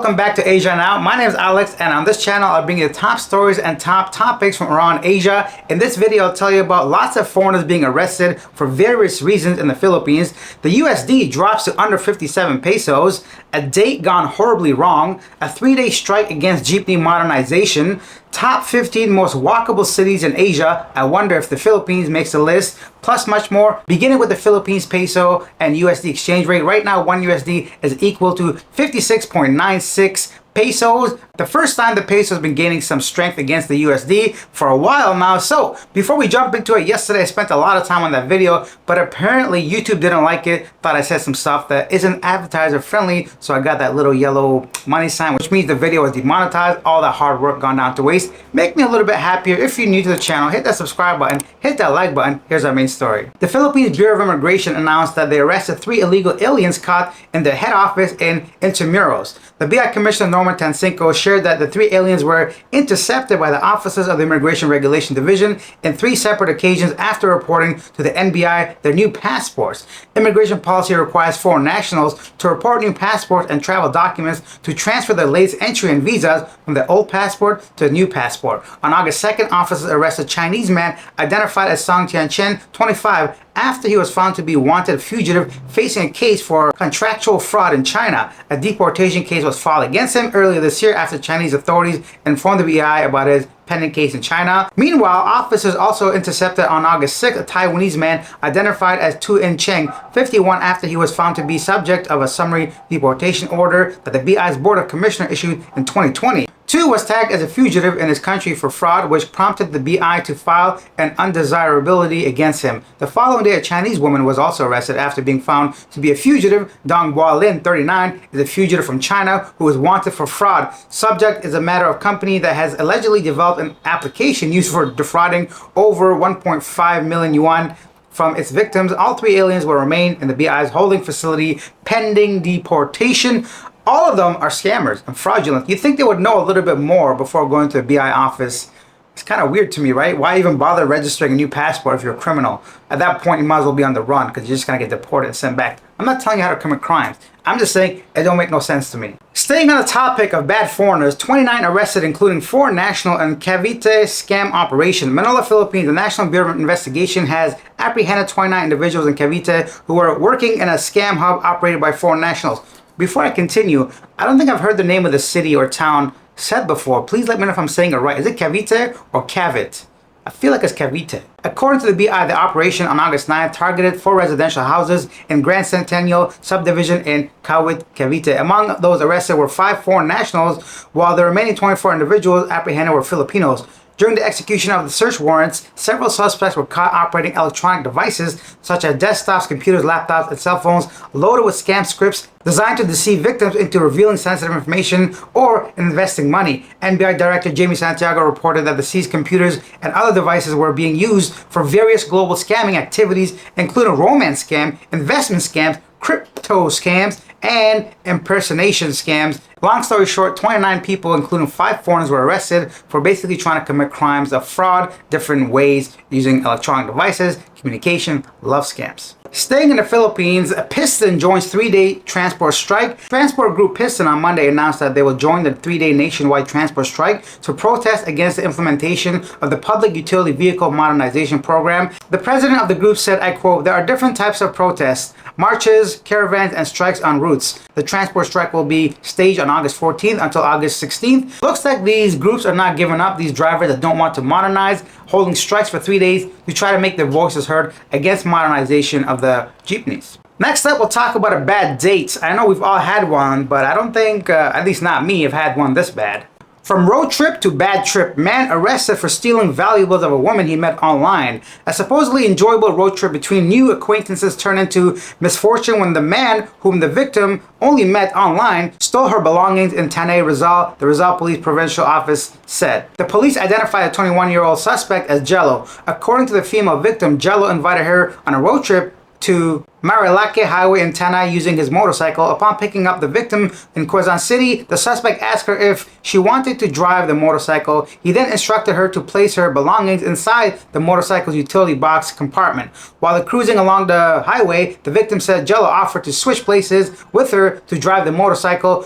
welcome back to Asia Now. My name is Alex, and on this channel I'll bring you the top stories and top topics from around Asia. In this video I'll tell you about lots of foreigners being arrested for various reasons in the Philippines. The USD drops to under 57 pesos, a date gone horribly wrong, a 3-day strike against jeepney modernization, top 15 most walkable cities in Asia. I wonder if the Philippines makes the list, plus much more, beginning with the Philippines peso and USD exchange rate. Right now, 1 USD is equal to 56.96 pesos. The first time the peso has been gaining some strength against the USD for a while now. So before we jump into it, yesterday I spent a lot of time on that video, but apparently YouTube didn't like it. Thought I said some stuff that isn't advertiser friendly, so I got that little yellow money sign, which means the video was demonetized. All that hard work gone down to waste. Make me a little bit happier. If you're new to the channel, hit that subscribe button, hit that like button. Here's our main story. The Philippines Bureau of Immigration announced that they arrested 3 illegal aliens caught in their head office in Intramuros. The BI Commissioner Norman Tancinco shared that the 3 aliens were intercepted by the officers of the Immigration Regulation Division in 3 separate occasions after reporting to the NBI their new passports. Immigration policy requires foreign nationals to report new passports and travel documents to transfer their latest entry and visas from their old passport to a new passport. On August 2nd, officers arrested a Chinese man identified as Song Tianchen, 25, after he was found to be a wanted fugitive facing a case for contractual fraud in China. A deportation case was filed against him earlier this year after Chinese authorities informed the BI about his pending case in China. Meanwhile, officers also intercepted on August 6th a Taiwanese man identified as Tu In Cheng, 51, after he was found to be subject of a summary deportation order that the BI's Board of Commissioners issued in 2020. Tu was tagged as a fugitive in his country for fraud, which prompted the BI to file an undesirability against him. The following day, a Chinese woman was also arrested after being found to be a fugitive. Dong Guolin, 39, is a fugitive from China who is wanted for fraud. Subject is a matter of company that has allegedly developed an application used for defrauding over 1.5 million yuan from its victims. All 3 aliens will remain in the BI's holding facility pending deportation. All of them are scammers and fraudulent. You'd think they would know a little bit more before going to the BI office. It's kind of weird to me, right? Why even bother registering a new passport if you're a criminal? At that point, you might as well be on the run because you're just going to get deported and sent back. I'm not telling you how to commit crimes. I'm just saying it don't make no sense to me. Staying on the topic of bad foreigners, 29 arrested, including 4 national and Cavite scam operation. Manila, Philippines, the National Bureau of Investigation has apprehended 29 individuals in Cavite who were working in a scam hub operated by foreign nationals. Before I continue, I don't think I've heard the name of the city or town said before. Please let me know if I'm saying it right. Is it Cavite or Cavite? I feel like it's Cavite. According to the BI, the operation on August 9th targeted 4 residential houses in Grand Centennial subdivision in Cavite. Among those arrested were 5 foreign nationals, while the remaining 24 individuals apprehended were Filipinos. During the execution of the search warrants, several suspects were caught operating electronic devices such as desktops, computers, laptops, and cell phones loaded with scam scripts designed to deceive victims into revealing sensitive information or investing money. NBI Director Jamie Santiago reported that the seized computers and other devices were being used for various global scamming activities, including romance scam, investment scams, crypto scams, and impersonation scams. Long story short, 29 people, including 5 foreigners, were arrested for basically trying to commit crimes of fraud, different ways, using electronic devices, communication, love scams. Staying in the Philippines, Piston joins 3-day transport strike. Transport group Piston on Monday announced that they will join the 3-day nationwide transport strike to protest against the implementation of the Public Utility Vehicle Modernization Program. The president of the group said, I quote, "There are different types of protests, marches, caravans, and strikes on routes. The transport strike will be staged on August 14th until August 16th. Looks like these groups are not giving up, these drivers that don't want to modernize, holding strikes for 3 days to try to make their voices heard against modernization of the jeepneys." Next up, we'll talk about a bad date. I know we've all had one, but I don't think, at least not me, have had one this bad. From road trip to bad trip, man arrested for stealing valuables of a woman he met online. A supposedly enjoyable road trip between new acquaintances turned into misfortune when the man, whom the victim only met online, stole her belongings in Tanay, Rizal, the Rizal Police Provincial Office said. The police identified a 21-year-old suspect as Jello. According to the female victim, Jello invited her on a road trip to Marilake Highway in Tanay using his motorcycle. Upon picking up the victim in Quezon City, the suspect asked her if she wanted to drive the motorcycle. He then instructed her to place her belongings inside the motorcycle's utility box compartment. While cruising along the highway, the victim said Jello offered to switch places with her to drive the motorcycle.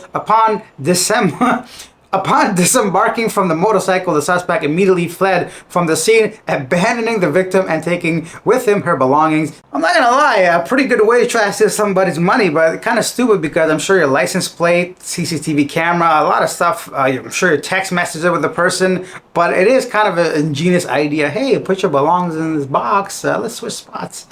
Upon disembarking from the motorcycle, the suspect immediately fled from the scene, abandoning the victim and taking with him her belongings. I'm not gonna lie, a pretty good way to try to steal somebody's money, but kind of stupid because I'm sure your license plate, CCTV camera, a lot of stuff, I'm sure your text messages with the person, but it is kind of an ingenious idea. Hey, put your belongings in this box, let's switch spots.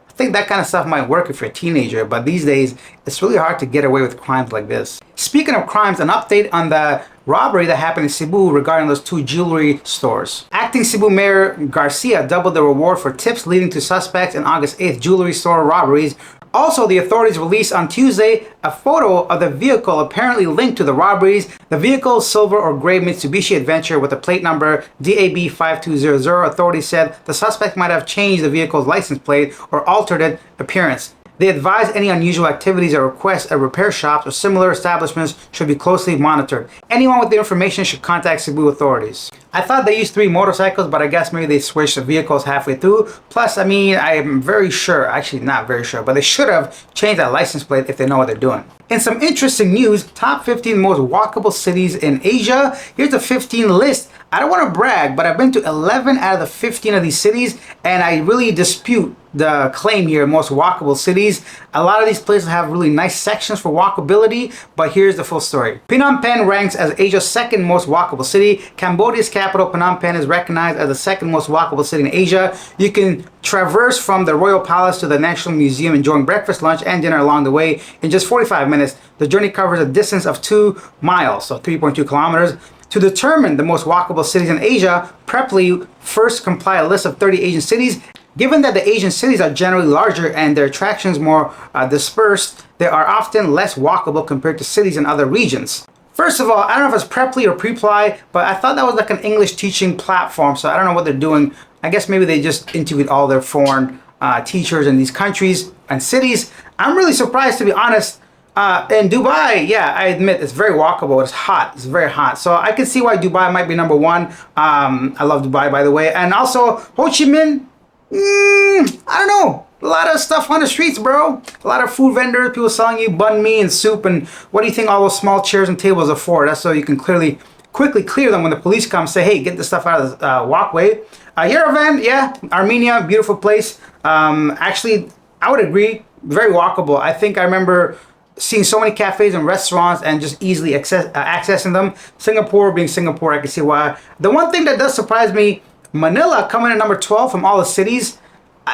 I think that kind of stuff might work if you're a teenager, but these days, it's really hard to get away with crimes like this. Speaking of crimes, an update on the robbery that happened in Cebu regarding those 2 jewelry stores. Acting Cebu Mayor Garcia doubled the reward for tips leading to suspects in August 8th jewelry store robberies. Also, the authorities released on Tuesday a photo of the vehicle apparently linked to the robberies. The vehicle's silver or gray Mitsubishi Adventure with the plate number DAB 5200. Authorities said the suspect might have changed the vehicle's license plate or altered its appearance. They advise any unusual activities or requests at repair shops or similar establishments should be closely monitored. Anyone with the information should contact Cebu authorities. I thought they used 3 motorcycles, but I guess maybe they switched the vehicles halfway through. Plus, I mean, I am very sure, actually not very sure, but they should have changed that license plate if they know what they're doing. In some interesting news, top 15 most walkable cities in Asia. Here's the 15 list. I don't want to brag, but I've been to 11 out of the 15 of these cities, and I really dispute the claim here, most walkable cities. A lot of these places have really nice sections for walkability, but here's the full story. Phnom Penh ranks as Asia's 2nd most walkable city. Cambodia's capital, Phnom Penh, is recognized as the 2nd most walkable city in Asia. You can traverse from the Royal Palace to the National Museum, enjoying breakfast, lunch, and dinner along the way in just 45 minutes. The journey covers a distance of 2 miles, so 3.2 kilometers. To determine the most walkable cities in Asia, Preply first compiled a list of 30 Asian cities. Given that the Asian cities are generally larger and their attractions more dispersed, they are often less walkable compared to cities in other regions. First of all, I don't know if it's Preply or Preply, but I thought that was like an English teaching platform, so I don't know what they're doing. I guess maybe they just interviewed all their foreign teachers in these countries and cities. I'm really surprised, to be honest. In Dubai, yeah, I admit it's very walkable. It's hot. It's very hot. So I can see why Dubai might be number 1. I love Dubai, by the way. And also Ho Chi Minh, I don't know. A lot of stuff on the streets, bro. A lot of food vendors, people selling you banh mi and soup. And what do you think all those small chairs and tables are for? That's so you can quickly clear them when the police come. Say, hey, get this stuff out of the walkway. Yerevan, yeah, Armenia, beautiful place. Actually, I would agree. Very walkable. I think I remember seeing so many cafes and restaurants and just easily accessing them. Singapore being Singapore, I can see why. The one thing that does surprise me, Manila coming in number 12 from all the cities.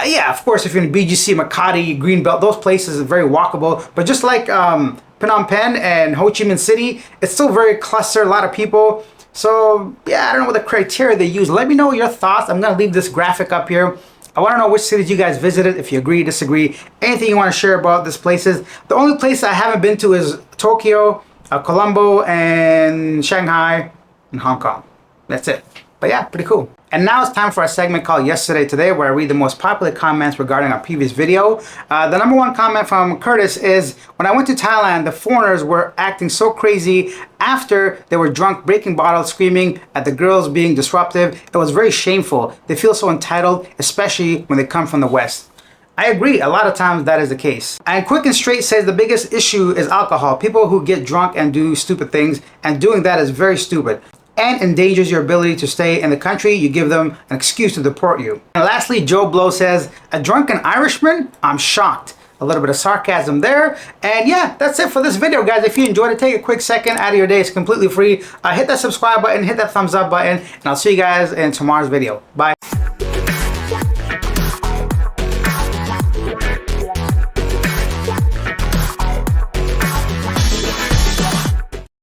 Yeah, of course, if you're in BGC, Makati, Greenbelt, those places are very walkable. But just like Phnom Penh and Ho Chi Minh City, it's still very clustered, a lot of people. So yeah, I don't know what the criteria they use. Let me know your thoughts. I'm gonna leave this graphic up here. I want to know which cities you guys visited, if you agree, disagree, anything you want to share about these places. The only place I haven't been to is Tokyo, Colombo, and Shanghai, and Hong Kong. That's it. But yeah, pretty cool. And now it's time for a segment called Yesterday Today, where I read the most popular comments regarding our previous video. The number 1 comment from Curtis is, when I went to Thailand, the foreigners were acting so crazy after they were drunk, breaking bottles, screaming at the girls, being disruptive. It was very shameful. They feel so entitled, especially when they come from the West. I agree, a lot of times that is the case. And Quick and Straight says the biggest issue is alcohol. People who get drunk and do stupid things, and doing that is very stupid and endangers your ability to stay in the country. You give them an excuse to deport you. And lastly, Joe Blow says, a drunken Irishman? I'm shocked. A little bit of sarcasm there. And yeah, that's it for this video, guys. If you enjoyed it, take a quick second out of your day. It's completely free. Hit that subscribe button, hit that thumbs up button, and I'll see you guys in tomorrow's video. Bye.